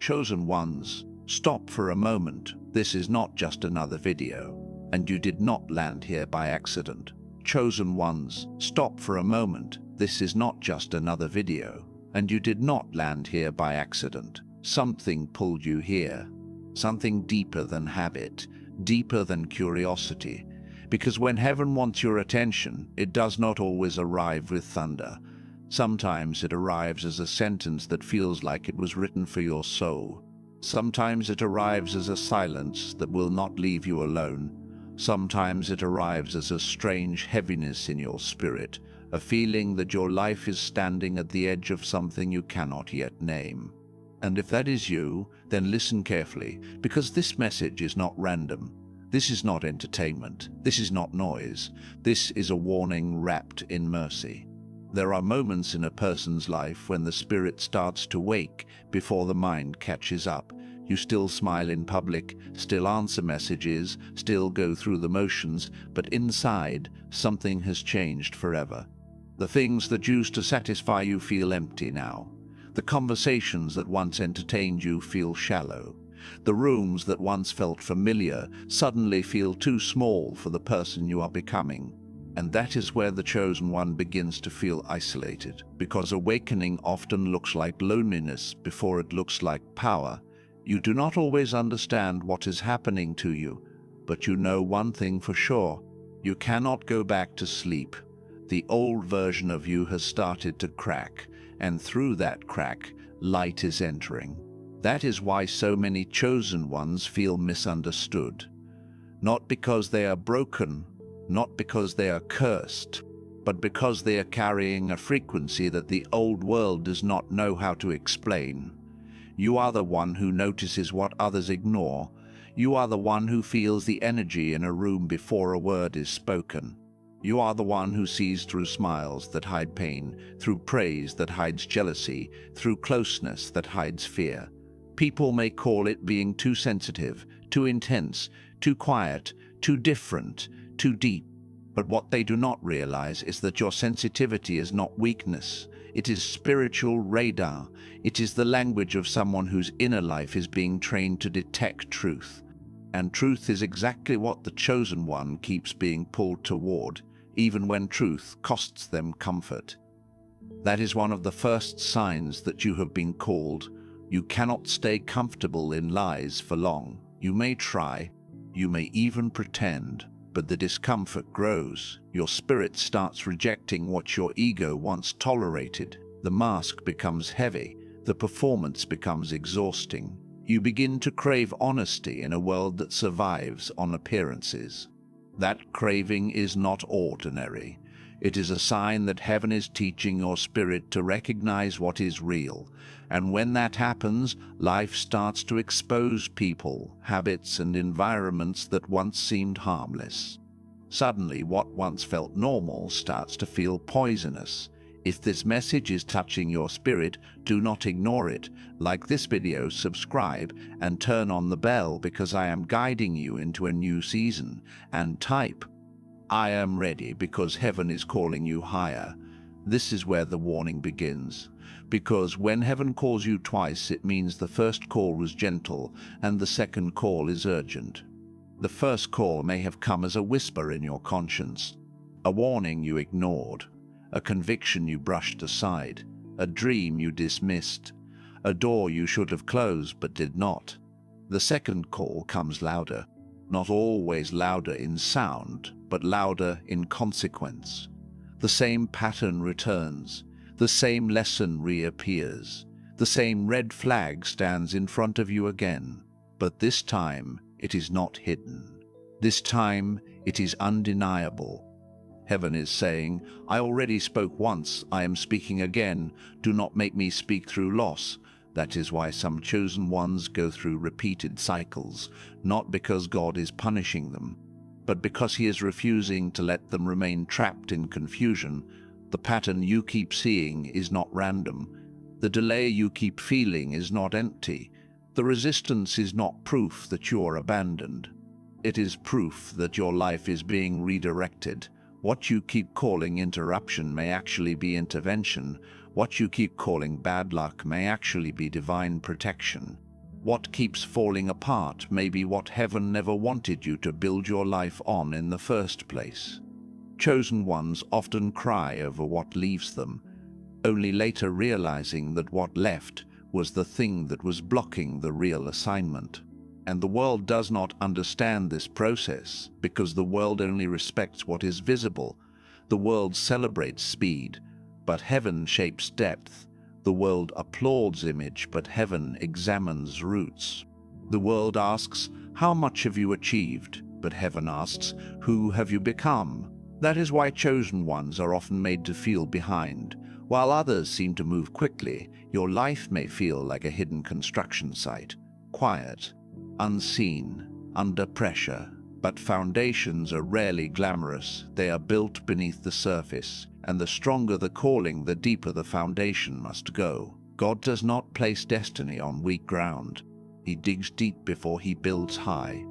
Chosen ones, stop for a moment. This is not just another video, and you did not land here by accident. Chosen ones, stop for a moment. This is not just another video, and you did not land here by accident. Something pulled you here. Something deeper than habit, deeper than curiosity. Because when heaven wants your attention, it does not always arrive with thunder. Sometimes it arrives as a sentence that feels like it was written for your soul. Sometimes it arrives as a silence that will not leave you alone. Sometimes it arrives as a strange heaviness in your spirit, a feeling that your life is standing at the edge of something you cannot yet name. And if that is you, then listen carefully, because this message is not random. This is not entertainment. This is not noise. This is a warning wrapped in mercy. There are moments in a person's life when the spirit starts to wake before the mind catches up. You still smile in public, still answer messages, still go through the motions, but inside, something has changed forever. The things that used to satisfy you feel empty now. The conversations that once entertained you feel shallow. The rooms that once felt familiar suddenly feel too small for the person you are becoming. And that is where the chosen one begins to feel isolated, because awakening often looks like loneliness before it looks like power. You do not always understand what is happening to you, but you know one thing for sure. You cannot go back to sleep. The old version of you has started to crack, and through that crack, light is entering. That is why so many chosen ones feel misunderstood. Not because they are broken, not because they are cursed, but because they are carrying a frequency that the old world does not know how to explain. You are the one who notices what others ignore. You are the one who feels the energy in a room before a word is spoken. You are the one who sees through smiles that hide pain, through praise that hides jealousy, through closeness that hides fear. People may call it being too sensitive, too intense, too quiet, too different, too deep. But what they do not realize is that your sensitivity is not weakness. It is spiritual radar. It is the language of someone whose inner life is being trained to detect truth. And truth is exactly what the chosen one keeps being pulled toward, even when truth costs them comfort. That is one of the first signs that you have been called. You cannot stay comfortable in lies for long. You may try, you may even pretend, but the discomfort grows. Your spirit starts rejecting what your ego once tolerated. The mask becomes heavy. The performance becomes exhausting. You begin to crave honesty in a world that survives on appearances. That craving is not ordinary. It is a sign that heaven is teaching your spirit to recognize what is real. And when that happens, life starts to expose people, habits, and environments that once seemed harmless. Suddenly, what once felt normal starts to feel poisonous. If this message is touching your spirit, do not ignore it. Like this video, subscribe, and turn on the bell, because I am guiding you into a new season. And type, "I am ready," because heaven is calling you higher. This is where the warning begins. Because when heaven calls you twice, it means the first call was gentle and the second call is urgent. The first call may have come as a whisper in your conscience, a warning you ignored, a conviction you brushed aside, a dream you dismissed, a door you should have closed but did not. The second call comes louder, not always louder in sound, but louder in consequence. The same pattern returns. The same lesson reappears. The same red flag stands in front of you again. But this time, it is not hidden. This time, it is undeniable. Heaven is saying, "I already spoke once, I am speaking again. Do not make me speak through loss." That is why some chosen ones go through repeated cycles, not because God is punishing them, but because He is refusing to let them remain trapped in confusion. The pattern you keep seeing is not random. The delay you keep feeling is not empty. The resistance is not proof that you are abandoned. It is proof that your life is being redirected. What you keep calling interruption may actually be intervention. What you keep calling bad luck may actually be divine protection. What keeps falling apart may be what heaven never wanted you to build your life on in the first place. Chosen ones often cry over what leaves them, only later realizing that what left was the thing that was blocking the real assignment. And the world does not understand this process because the world only respects what is visible. The world celebrates speed, but heaven shapes depth. The world applauds image, but heaven examines roots. The world asks, "How much have you achieved?" But heaven asks, "Who have you become?" That is why chosen ones are often made to feel behind. While others seem to move quickly, your life may feel like a hidden construction site, quiet, unseen, under pressure. But foundations are rarely glamorous. They are built beneath the surface, and the stronger the calling, the deeper the foundation must go. God does not place destiny on weak ground. He digs deep before he builds high.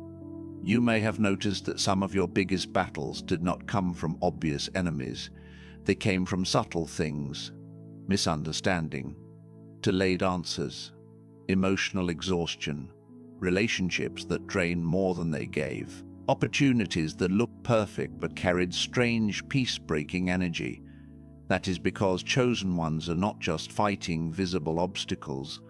You may have noticed that some of your biggest battles did not come from obvious enemies. They came from subtle things: misunderstanding, delayed answers, emotional exhaustion, relationships that drained more than they gave, opportunities that looked perfect but carried strange, peace-breaking energy. That is because chosen ones are not just fighting visible obstacles.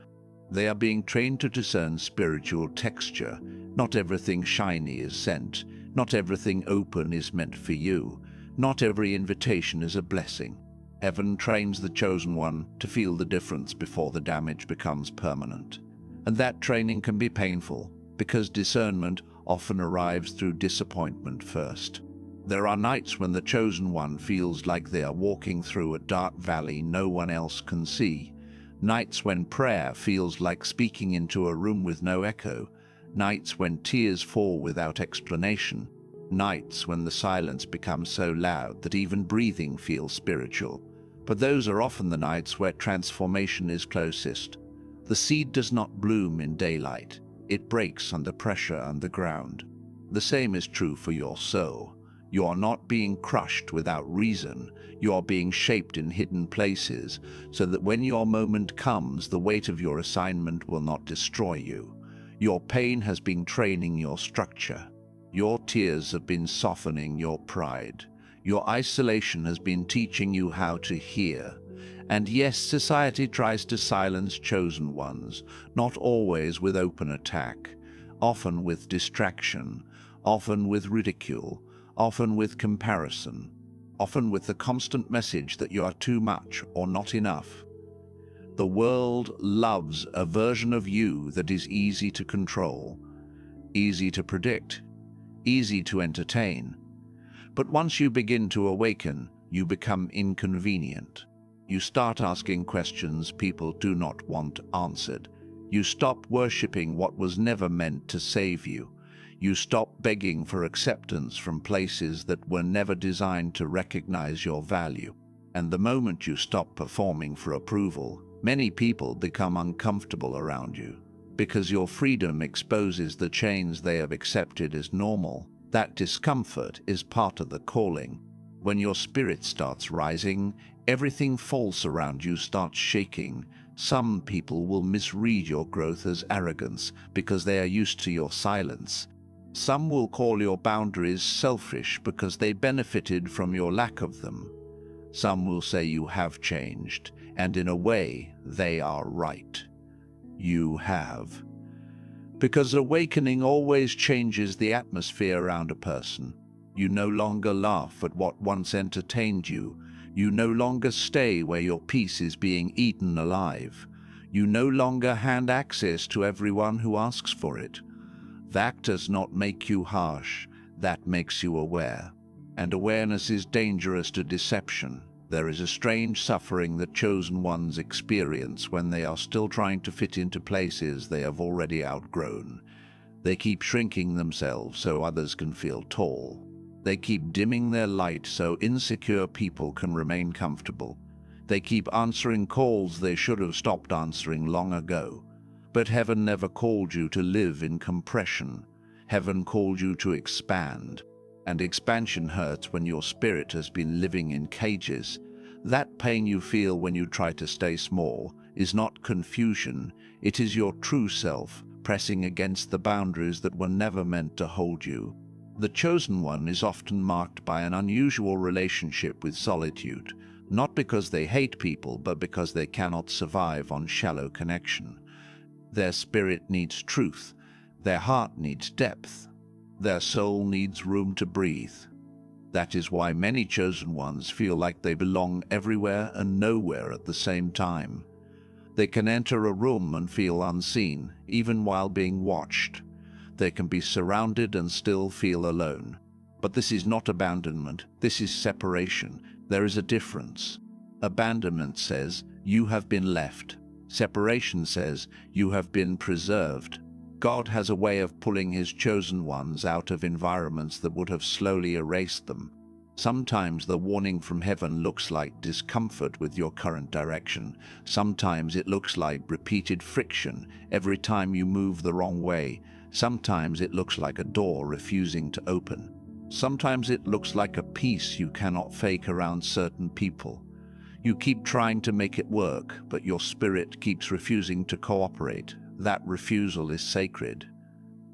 They are being trained to discern spiritual texture. Not everything shiny is sent. Not everything open is meant for you. Not every invitation is a blessing. Heaven trains the chosen one to feel the difference before the damage becomes permanent. And that training can be painful, because discernment often arrives through disappointment first. There are nights when the chosen one feels like they are walking through a dark valley no one else can see. Nights when prayer feels like speaking into a room with no echo. Nights when tears fall without explanation. Nights when the silence becomes so loud that even breathing feels spiritual. But those are often the nights where transformation is closest. The seed does not bloom in daylight. It breaks under pressure underground. The same is true for your soul. You are not being crushed without reason. You are being shaped in hidden places, so that when your moment comes, the weight of your assignment will not destroy you. Your pain has been training your structure. Your tears have been softening your pride. Your isolation has been teaching you how to hear. And yes, society tries to silence chosen ones, not always with open attack, often with distraction, often with ridicule, often with comparison, often with the constant message that you are too much or not enough. The world loves a version of you that is easy to control, easy to predict, easy to entertain. But once you begin to awaken, you become inconvenient. You start asking questions people do not want answered. You stop worshipping what was never meant to save you. You stop begging for acceptance from places that were never designed to recognize your value. And the moment you stop performing for approval, many people become uncomfortable around you, because your freedom exposes the chains they have accepted as normal. That discomfort is part of the calling. When your spirit starts rising, everything false around you starts shaking. Some people will misread your growth as arrogance because they are used to your silence. Some will call your boundaries selfish because they benefited from your lack of them. Some will say you have changed, and in a way, they are right. You have. Because awakening always changes the atmosphere around a person. You no longer laugh at what once entertained you. You no longer stay where your peace is being eaten alive. You no longer hand access to everyone who asks for it. That does not make you harsh. That makes you aware. And awareness is dangerous to deception. There is a strange suffering that chosen ones experience when they are still trying to fit into places they have already outgrown. They keep shrinking themselves so others can feel tall. They keep dimming their light so insecure people can remain comfortable. They keep answering calls they should have stopped answering long ago. But heaven never called you to live in compression. Heaven called you to expand. And expansion hurts when your spirit has been living in cages. That pain you feel when you try to stay small is not confusion. It is your true self pressing against the boundaries that were never meant to hold you. The chosen one is often marked by an unusual relationship with solitude, not because they hate people, but because they cannot survive on shallow connection. Their spirit needs truth, their heart needs depth, their soul needs room to breathe. That is why many chosen ones feel like they belong everywhere and nowhere at the same time. They can enter a room and feel unseen, even while being watched. They can be surrounded and still feel alone. But this is not abandonment, this is separation. There is a difference. Abandonment says, you have been left. Separation says, you have been preserved. God has a way of pulling his chosen ones out of environments that would have slowly erased them. Sometimes the warning from heaven looks like discomfort with your current direction. Sometimes it looks like repeated friction every time you move the wrong way. Sometimes it looks like a door refusing to open. Sometimes it looks like a peace you cannot fake around certain people. You keep trying to make it work, but your spirit keeps refusing to cooperate. That refusal is sacred.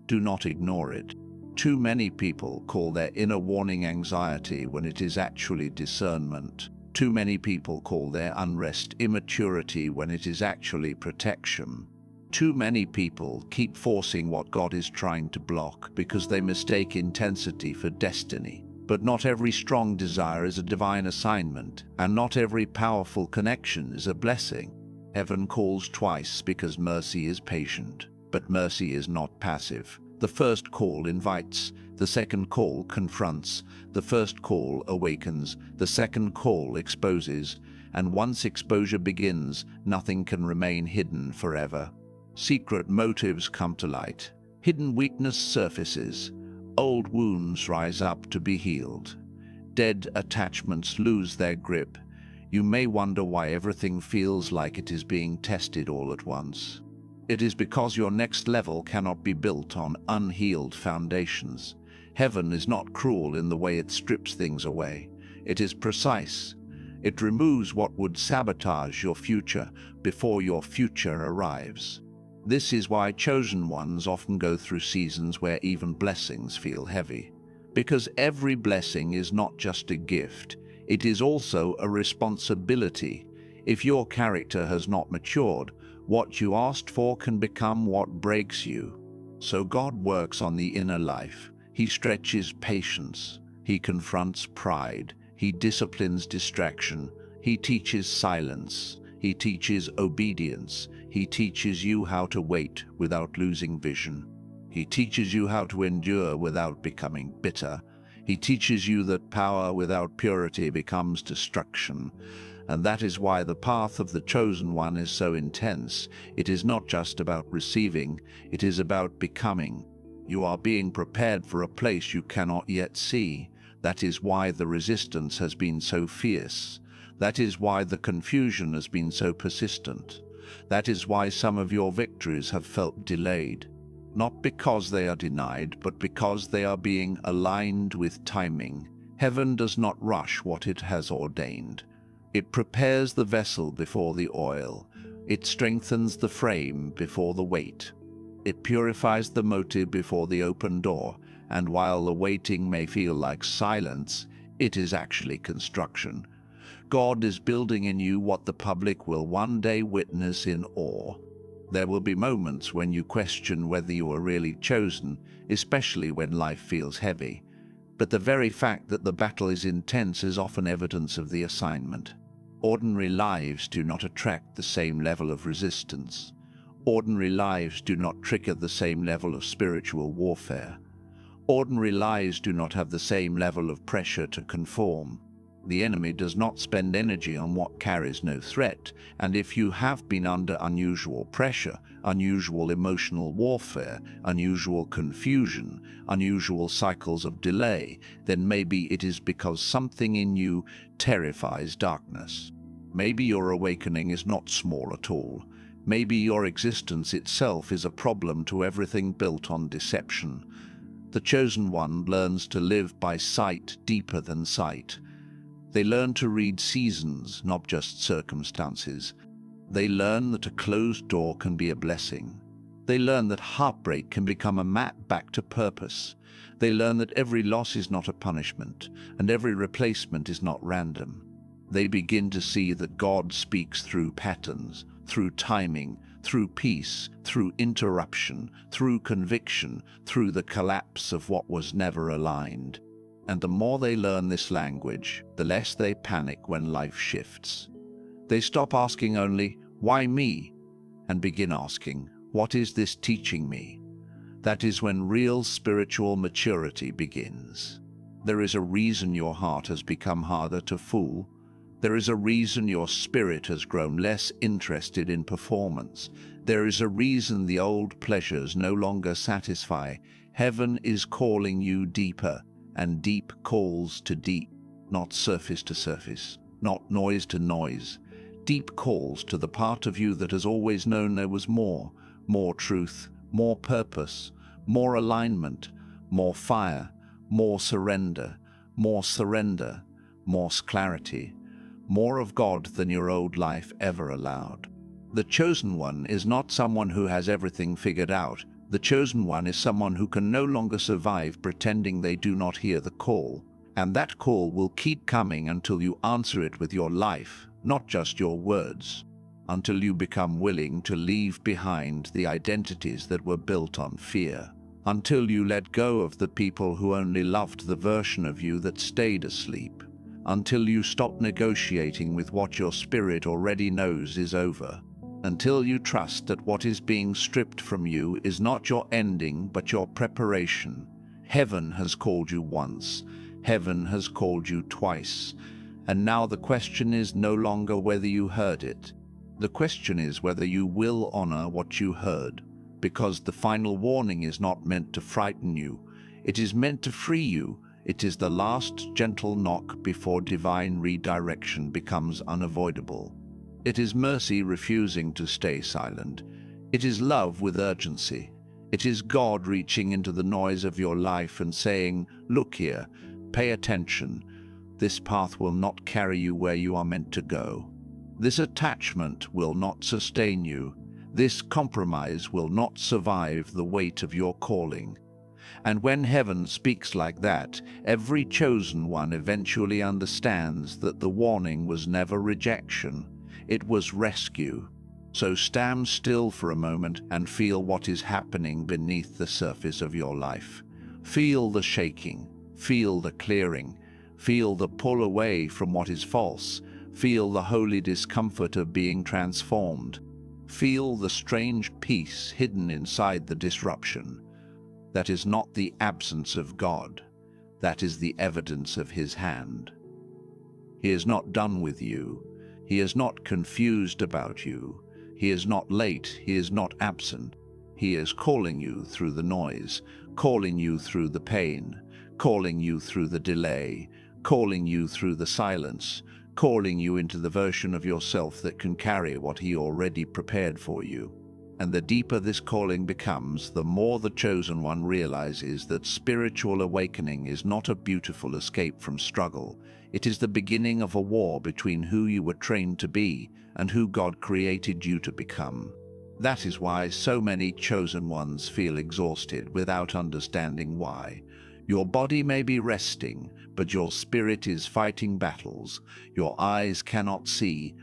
Do not ignore it. Too many people call their inner warning anxiety when it is actually discernment. Too many people call their unrest immaturity when it is actually protection. Too many people keep forcing what God is trying to block because they mistake intensity for destiny. But not every strong desire is a divine assignment, and not every powerful connection is a blessing. Heaven calls twice because mercy is patient, but mercy is not passive. The first call invites, the second call confronts, the first call awakens, the second call exposes, and once exposure begins, nothing can remain hidden forever. Secret motives come to light, hidden weakness surfaces, old wounds rise up to be healed, dead attachments lose their grip. You may wonder why everything feels like it is being tested all at once. It is because your next level cannot be built on unhealed foundations. Heaven is not cruel in the way it strips things away. It is precise. It removes what would sabotage your future before your future arrives. This is why chosen ones often go through seasons where even blessings feel heavy. Because every blessing is not just a gift, it is also a responsibility. If your character has not matured, what you asked for can become what breaks you. So God works on the inner life. He stretches patience. He confronts pride. He disciplines distraction. He teaches silence. He teaches obedience. He teaches you how to wait without losing vision. He teaches you how to endure without becoming bitter. He teaches you that power without purity becomes destruction. And that is why the path of the chosen one is so intense. It is not just about receiving, it is about becoming. You are being prepared for a place you cannot yet see. That is why the resistance has been so fierce. That is why the confusion has been so persistent. That is why some of your victories have felt delayed. Not because they are denied, but because they are being aligned with timing. Heaven does not rush what it has ordained. It prepares the vessel before the oil. It strengthens the frame before the weight. It purifies the motive before the open door. And while the waiting may feel like silence, it is actually construction. God is building in you what the public will one day witness in awe. There will be moments when you question whether you are really chosen, especially when life feels heavy. But the very fact that the battle is intense is often evidence of the assignment. Ordinary lives do not attract the same level of resistance. Ordinary lives do not trigger the same level of spiritual warfare. Ordinary lives do not have the same level of pressure to conform. The enemy does not spend energy on what carries no threat, and if you have been under unusual pressure, unusual emotional warfare, unusual confusion, unusual cycles of delay, then maybe it is because something in you terrifies darkness. Maybe your awakening is not small at all. Maybe your existence itself is a problem to everything built on deception. The chosen one learns to live by sight deeper than sight. They learn to read seasons, not just circumstances. They learn that a closed door can be a blessing. They learn that heartbreak can become a map back to purpose. They learn that every loss is not a punishment, and every replacement is not random. They begin to see that God speaks through patterns, through timing, through peace, through interruption, through conviction, through the collapse of what was never aligned. And the more they learn this language, the less they panic when life shifts. They stop asking only, "Why me?" and begin asking, "What is this teaching me?" That is when real spiritual maturity begins. There is a reason your heart has become harder to fool. There is a reason your spirit has grown less interested in performance. There is a reason the old pleasures no longer satisfy. Heaven is calling you deeper, and deep calls to deep, not surface to surface, not noise to noise. Deep calls to the part of you that has always known there was more truth, more purpose, more alignment, more fire, more surrender, more clarity, more of God than your old life ever allowed. The chosen one is not someone who has everything figured out. The chosen one is someone who can no longer survive pretending they do not hear the call. And that call will keep coming until you answer it with your life, not just your words. Until you become willing to leave behind the identities that were built on fear. Until you let go of the people who only loved the version of you that stayed asleep. Until you stop negotiating with what your spirit already knows is over. Until you trust that what is being stripped from you is not your ending but your preparation. Heaven has called you once. Heaven has called you twice. And now the question is no longer whether you heard it. The question is whether you will honor what you heard. Because the final warning is not meant to frighten you. It is meant to free you. It is the last gentle knock before divine redirection becomes unavoidable. It is mercy refusing to stay silent. It is love with urgency. It is God reaching into the noise of your life and saying, "Look here, pay attention. This path will not carry you where you are meant to go. This attachment will not sustain you. This compromise will not survive the weight of your calling." And when heaven speaks like that, every chosen one eventually understands that the warning was never rejection. It was rescue. So stand still for a moment and feel what is happening beneath the surface of your life. Feel the shaking. Feel the clearing. Feel the pull away from what is false. Feel the holy discomfort of being transformed. Feel the strange peace hidden inside the disruption. That is not the absence of God. That is the evidence of His hand. He is not done with you. He is not confused about you. He is not late. He is not absent. He is calling you through the noise, calling you through the pain, calling you through the delay, calling you through the silence, calling you into the version of yourself that can carry what He already prepared for you. And the deeper this calling becomes, the more the chosen one realizes that spiritual awakening is not a beautiful escape from struggle. It is the beginning of a war between who you were trained to be and who God created you to become. That is why so many chosen ones feel exhausted without understanding why. Your body may be resting, but your spirit is fighting battles your eyes cannot see.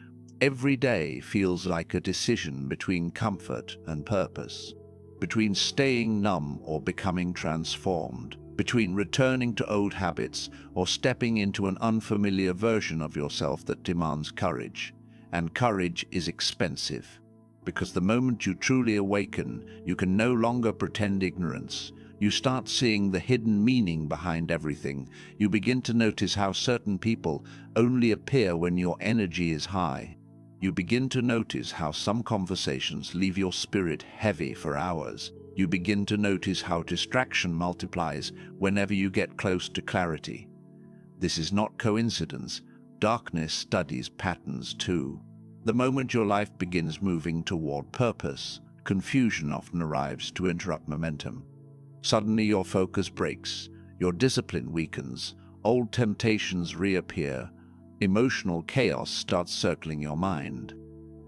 Every day feels like a decision between comfort and purpose, between staying numb or becoming transformed, between returning to old habits or stepping into an unfamiliar version of yourself that demands courage. And courage is expensive, because the moment you truly awaken, you can no longer pretend ignorance. You start seeing the hidden meaning behind everything. You begin to notice how certain people only appear when your energy is high. You begin to notice how some conversations leave your spirit heavy for hours. You begin to notice how distraction multiplies whenever you get close to clarity. This is not coincidence. Darkness studies patterns too. The moment your life begins moving toward purpose, confusion often arrives to interrupt momentum. Suddenly your focus breaks, your discipline weakens, old temptations reappear, emotional chaos starts circling your mind.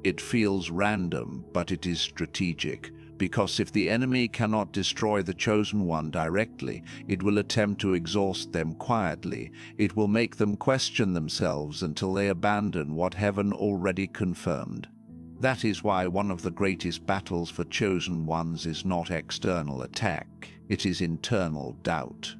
It feels random, but it is strategic, Because if the enemy cannot destroy the chosen one directly, it will attempt to exhaust them quietly. It will make them question themselves until they abandon what heaven already confirmed. That is why one of the greatest battles for chosen ones is not external attack, it is internal doubt.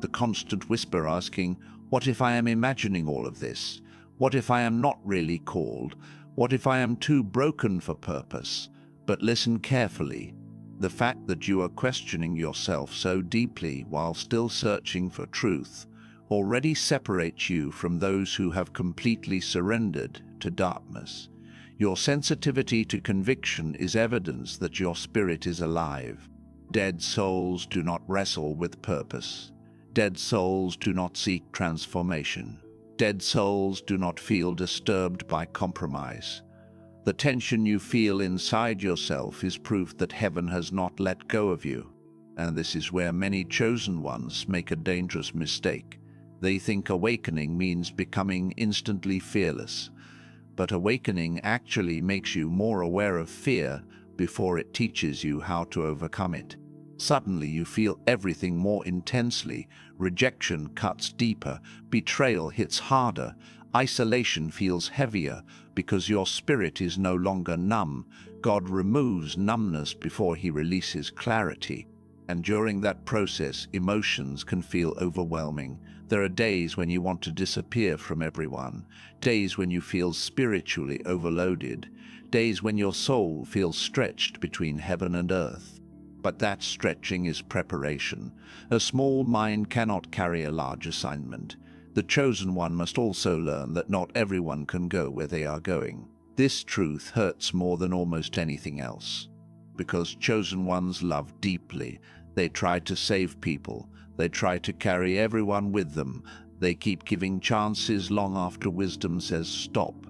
The constant whisper asking, "What if I am imagining all of this? What if I am not really called? What if I am too broken for purpose?" But listen carefully. The fact that you are questioning yourself so deeply while still searching for truth already separates you from those who have completely surrendered to darkness. Your sensitivity to conviction is evidence that your spirit is alive. Dead souls do not wrestle with purpose. Dead souls do not seek transformation. Dead souls do not feel disturbed by compromise. The tension you feel inside yourself is proof that heaven has not let go of you. And this is where many chosen ones make a dangerous mistake. They think awakening means becoming instantly fearless. But awakening actually makes you more aware of fear before it teaches you how to overcome it. Suddenly you feel everything more intensely. Rejection cuts deeper, betrayal hits harder, isolation feels heavier because your spirit is no longer numb. God removes numbness before he releases clarity. And during that process, emotions can feel overwhelming. There are days when you want to disappear from everyone, days when you feel spiritually overloaded, days when your soul feels stretched between heaven and earth. But that stretching is preparation. A small mind cannot carry a large assignment. The chosen one must also learn that not everyone can go where they are going. This truth hurts more than almost anything else. Because chosen ones love deeply, they try to save people, they try to carry everyone with them, they keep giving chances long after wisdom says stop.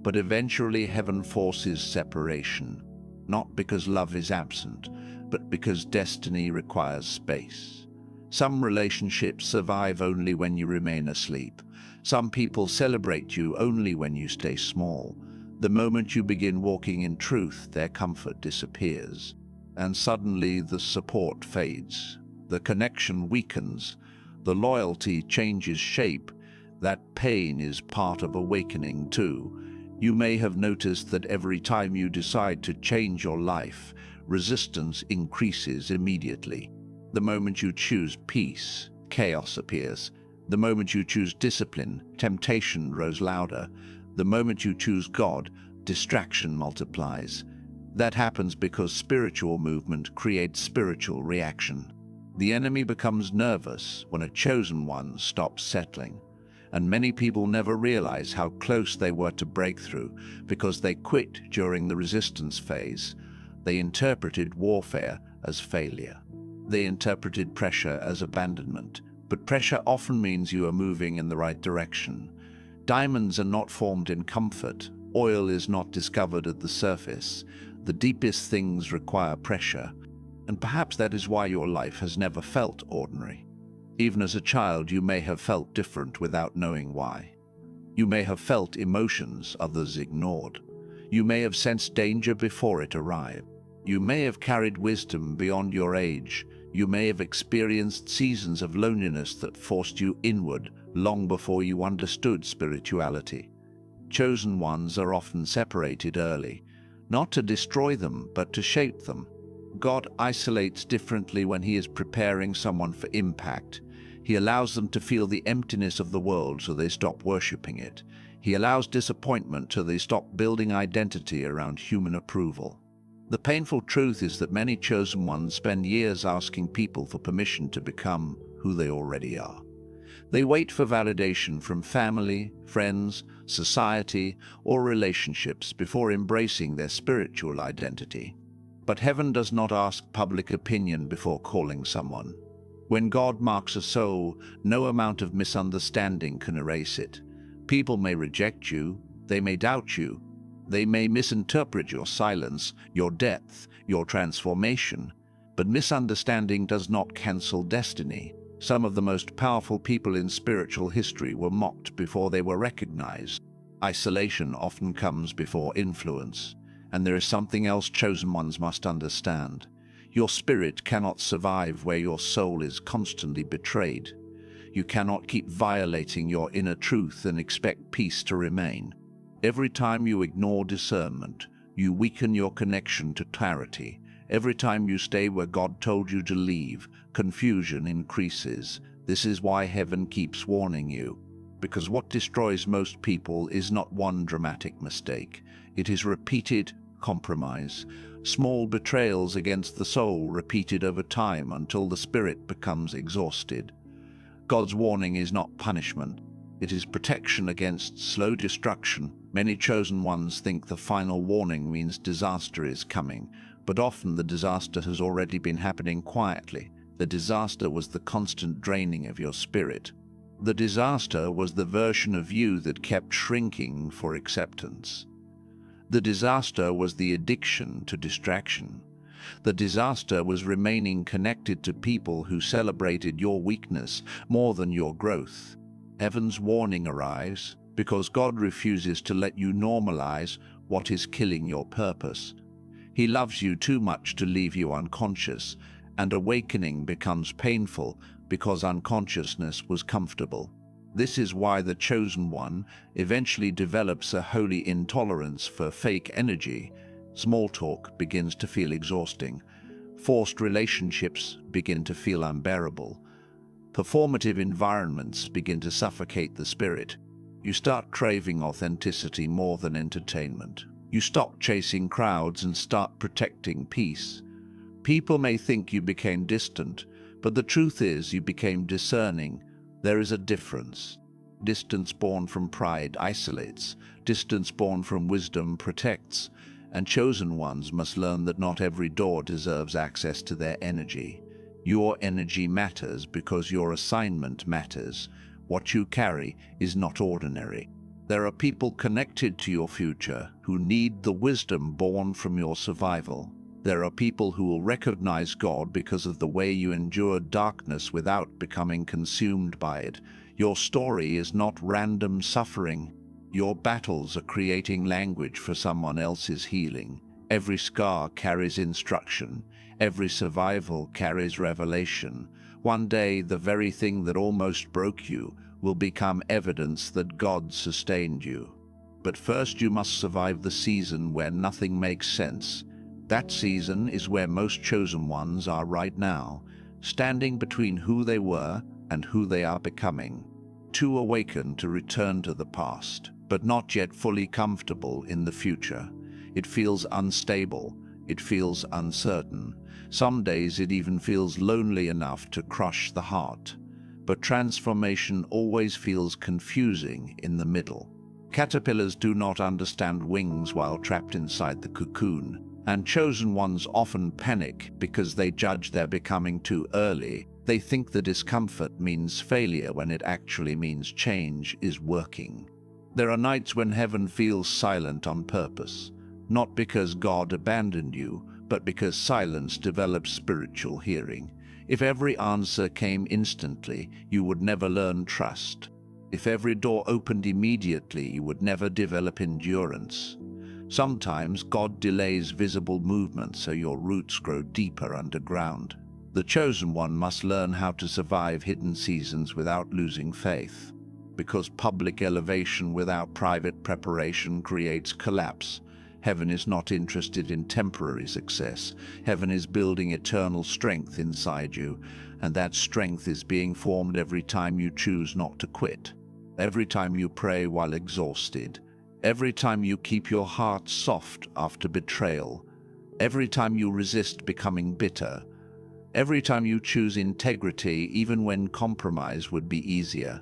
But eventually heaven forces separation, not because love is absent, but because destiny requires space. Some relationships survive only when you remain asleep. Some people celebrate you only when you stay small. The moment you begin walking in truth, their comfort disappears. And suddenly the support fades. The connection weakens. The loyalty changes shape. That pain is part of awakening too. You may have noticed that every time you decide to change your life, resistance increases immediately. The moment you choose peace, chaos appears. The moment you choose discipline, temptation grows louder. The moment you choose God, distraction multiplies. That happens because spiritual movement creates spiritual reaction. The enemy becomes nervous when a chosen one stops settling. And many people never realize how close they were to breakthrough because they quit during the resistance phase. They interpreted warfare as failure. They interpreted pressure as abandonment. But pressure often means you are moving in the right direction. Diamonds are not formed in comfort. Oil is not discovered at the surface. The deepest things require pressure. And perhaps that is why your life has never felt ordinary. Even as a child, you may have felt different without knowing why. You may have felt emotions others ignored. You may have sensed danger before it arrived. You may have carried wisdom beyond your age. You may have experienced seasons of loneliness that forced you inward long before you understood spirituality. Chosen ones are often separated early, not to destroy them, but to shape them. God isolates differently when he is preparing someone for impact. He allows them to feel the emptiness of the world so they stop worshipping it. He allows disappointment so they stop building identity around human approval. The painful truth is that many chosen ones spend years asking people for permission to become who they already are. They wait for validation from family, friends, society, or relationships before embracing their spiritual identity. But heaven does not ask public opinion before calling someone. When God marks a soul, no amount of misunderstanding can erase it. People may reject you, they may doubt you, they may misinterpret your silence, your depth, your transformation, but misunderstanding does not cancel destiny. Some of the most powerful people in spiritual history were mocked before they were recognized. Isolation often comes before influence. And there is something else chosen ones must understand. Your spirit cannot survive where your soul is constantly betrayed. You cannot keep violating your inner truth and expect peace to remain. Every time you ignore discernment, you weaken your connection to clarity. Every time you stay where God told you to leave, confusion increases. This is why heaven keeps warning you. Because what destroys most people is not one dramatic mistake. It is repeated compromise, small betrayals against the soul repeated over time until the spirit becomes exhausted. God's warning is not punishment. It is protection against slow destruction. Many chosen ones think the final warning means disaster is coming, but often the disaster has already been happening quietly. The disaster was the constant draining of your spirit. The disaster was the version of you that kept shrinking for acceptance. The disaster was the addiction to distraction. The disaster was remaining connected to people who celebrated your weakness more than your growth. Heaven's warning arrives because God refuses to let you normalize what is killing your purpose. He loves you too much to leave you unconscious, and awakening becomes painful because unconsciousness was comfortable. This is why the chosen one eventually develops a holy intolerance for fake energy. Small talk begins to feel exhausting. Forced relationships begin to feel unbearable. Performative environments begin to suffocate the spirit. You start craving authenticity more than entertainment. You stop chasing crowds and start protecting peace. People may think you became distant, but the truth is you became discerning. There is a difference. Distance born from pride isolates. Distance born from wisdom protects. And chosen ones must learn that not every door deserves access to their energy. Your energy matters because your assignment matters. What you carry is not ordinary. There are people connected to your future who need the wisdom born from your survival. There are people who will recognize God because of the way you endured darkness without becoming consumed by it. Your story is not random suffering. Your battles are creating language for someone else's healing. Every scar carries instruction. Every survival carries revelation. One day, the very thing that almost broke you will become evidence that God sustained you. But first you must survive the season where nothing makes sense. That season is where most chosen ones are right now, standing between who they were and who they are becoming. Too awakened to return to the past, but not yet fully comfortable in the future. It feels unstable. It feels uncertain. Some days it even feels lonely enough to crush the heart. But transformation always feels confusing in the middle. Caterpillars do not understand wings while trapped inside the cocoon, and chosen ones often panic because they judge their becoming too early. They think the discomfort means failure when it actually means change is working. There are nights when heaven feels silent on purpose, not because God abandoned you, but because silence develops spiritual hearing. If every answer came instantly, you would never learn trust. If every door opened immediately, you would never develop endurance. Sometimes God delays visible movement so your roots grow deeper underground. The chosen one must learn how to survive hidden seasons without losing faith. Because public elevation without private preparation creates collapse. Heaven is not interested in temporary success. Heaven is building eternal strength inside you, and that strength is being formed every time you choose not to quit. Every time you pray while exhausted. Every time you keep your heart soft after betrayal. Every time you resist becoming bitter. Every time you choose integrity even when compromise would be easier.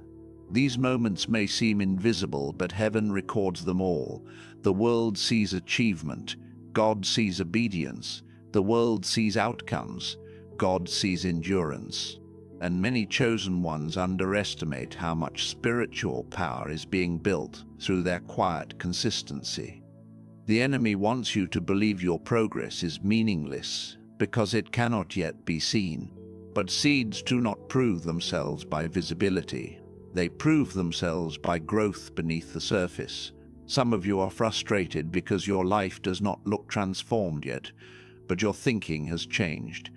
These moments may seem invisible, but heaven records them all. The world sees achievement. God sees obedience. The world sees outcomes. God sees endurance. And many chosen ones underestimate how much spiritual power is being built through their quiet consistency. The enemy wants you to believe your progress is meaningless because it cannot yet be seen. But seeds do not prove themselves by visibility. They prove themselves by growth beneath the surface. Some of you are frustrated because your life does not look transformed yet, but your thinking has changed.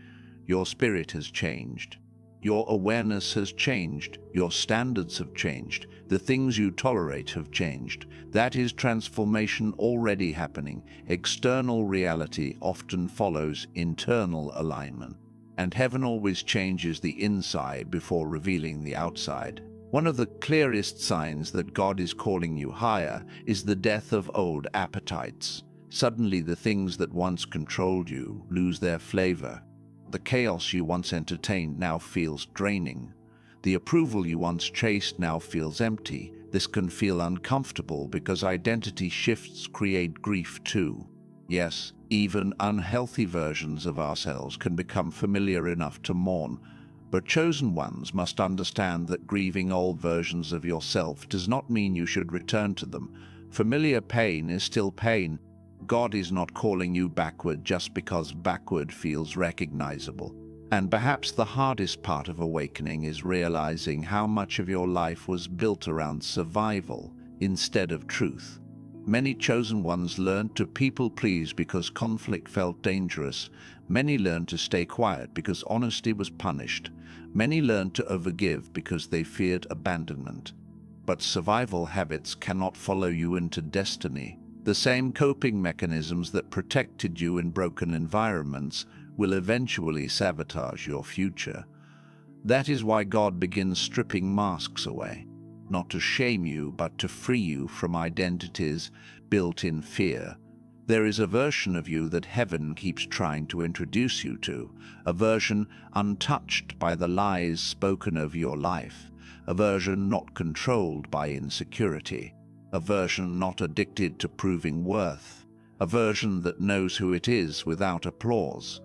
Your spirit has changed. Your awareness has changed. Your standards have changed. The things you tolerate have changed. That is transformation already happening. External reality often follows internal alignment. And heaven always changes the inside before revealing the outside. One of the clearest signs that God is calling you higher is the death of old appetites. Suddenly the things that once controlled you lose their flavor. The chaos you once entertained now feels draining. The approval you once chased now feels empty. This can feel uncomfortable because identity shifts create grief too. Yes, even unhealthy versions of ourselves can become familiar enough to mourn, but chosen ones must understand that grieving old versions of yourself does not mean you should return to them. Familiar pain is still pain. God is not calling you backward just because backward feels recognizable. And perhaps the hardest part of awakening is realizing how much of your life was built around survival instead of truth. Many chosen ones learned to people-please because conflict felt dangerous. Many learned to stay quiet because honesty was punished. Many learned to overgive because they feared abandonment. But survival habits cannot follow you into destiny. The same coping mechanisms that protected you in broken environments will eventually sabotage your future. That is why God begins stripping masks away, not to shame you, but to free you from identities built in fear. There is a version of you that heaven keeps trying to introduce you to, a version untouched by the lies spoken of your life, a version not controlled by insecurity, a version not addicted to proving worth, a version that knows who it is without applause.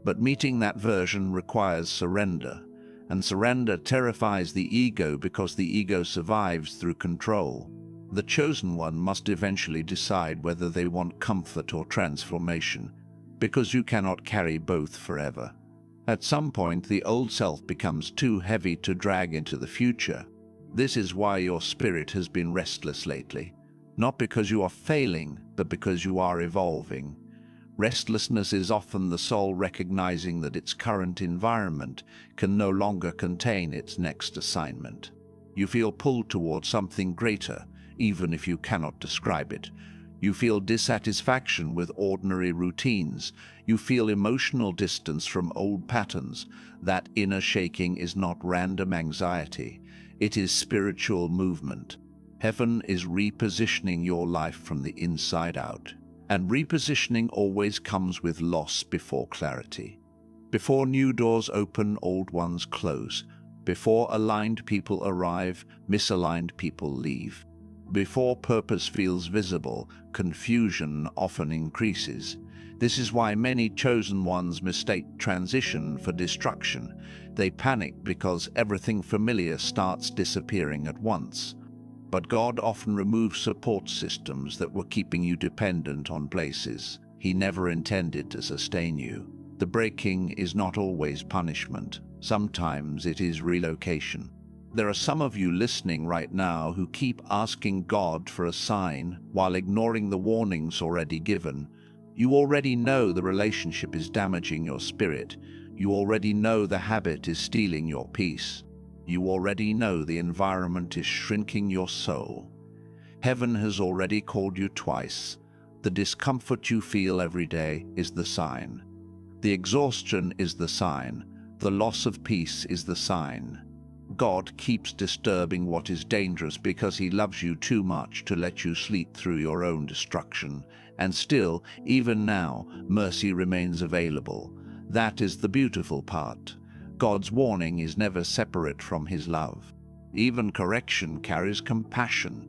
But meeting that version requires surrender, and surrender terrifies the ego because the ego survives through control. The chosen one must eventually decide whether they want comfort or transformation, because you cannot carry both forever. At some point, the old self becomes too heavy to drag into the future. This is why your spirit has been restless lately, not because you are failing, but because you are evolving. Restlessness is often the soul recognizing that its current environment can no longer contain its next assignment. You feel pulled toward something greater, even if you cannot describe it. You feel dissatisfaction with ordinary routines. You feel emotional distance from old patterns. That inner shaking is not random anxiety. It is spiritual movement. Heaven is repositioning your life from the inside out. And repositioning always comes with loss before clarity. Before new doors open, old ones close. Before aligned people arrive, misaligned people leave. Before purpose feels visible, confusion often increases. This is why many chosen ones mistake transition for destruction. They panic because everything familiar starts disappearing at once. But God often removes support systems that were keeping you dependent on places He never intended to sustain you. The breaking is not always punishment. Sometimes it is relocation. There are some of you listening right now who keep asking God for a sign while ignoring the warnings already given. You already know the relationship is damaging your spirit. You already know the habit is stealing your peace. You already know the environment is shrinking your soul. Heaven has already called you twice. The discomfort you feel every day is the sign. The exhaustion is the sign. The loss of peace is the sign. God keeps disturbing what is dangerous because He loves you too much to let you sleep through your own destruction. And still, even now, mercy remains available. That is the beautiful part. God's warning is never separate from His love. Even correction carries compassion.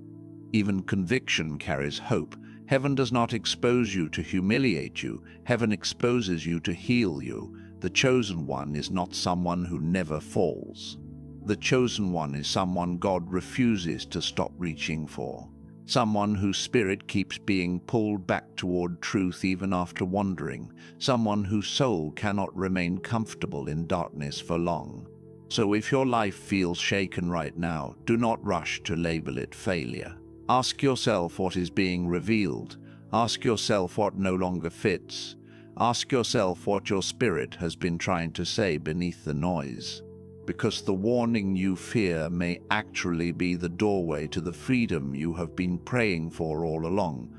Even conviction carries hope. Heaven does not expose you to humiliate you. Heaven exposes you to heal you. The chosen one is not someone who never falls. The chosen one is someone God refuses to stop reaching for. Someone whose spirit keeps being pulled back toward truth even after wandering. Someone whose soul cannot remain comfortable in darkness for long. So if your life feels shaken right now, do not rush to label it failure. Ask yourself what is being revealed. Ask yourself what no longer fits. Ask yourself what your spirit has been trying to say beneath the noise. Because the warning you fear may actually be the doorway to the freedom you have been praying for all along.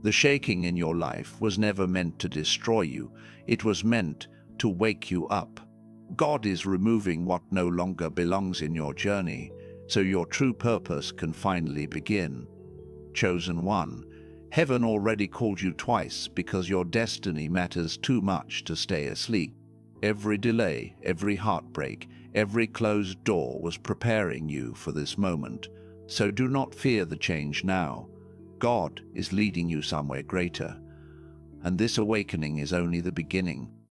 The shaking in your life was never meant to destroy you. It was meant to wake you up. God is removing what no longer belongs in your journey, so your true purpose can finally begin. Chosen one, heaven already called you twice because your destiny matters too much to stay asleep. Every delay, every heartbreak, every closed door was preparing you for this moment. So do not fear the change now. God is leading you somewhere greater. And this awakening is only the beginning.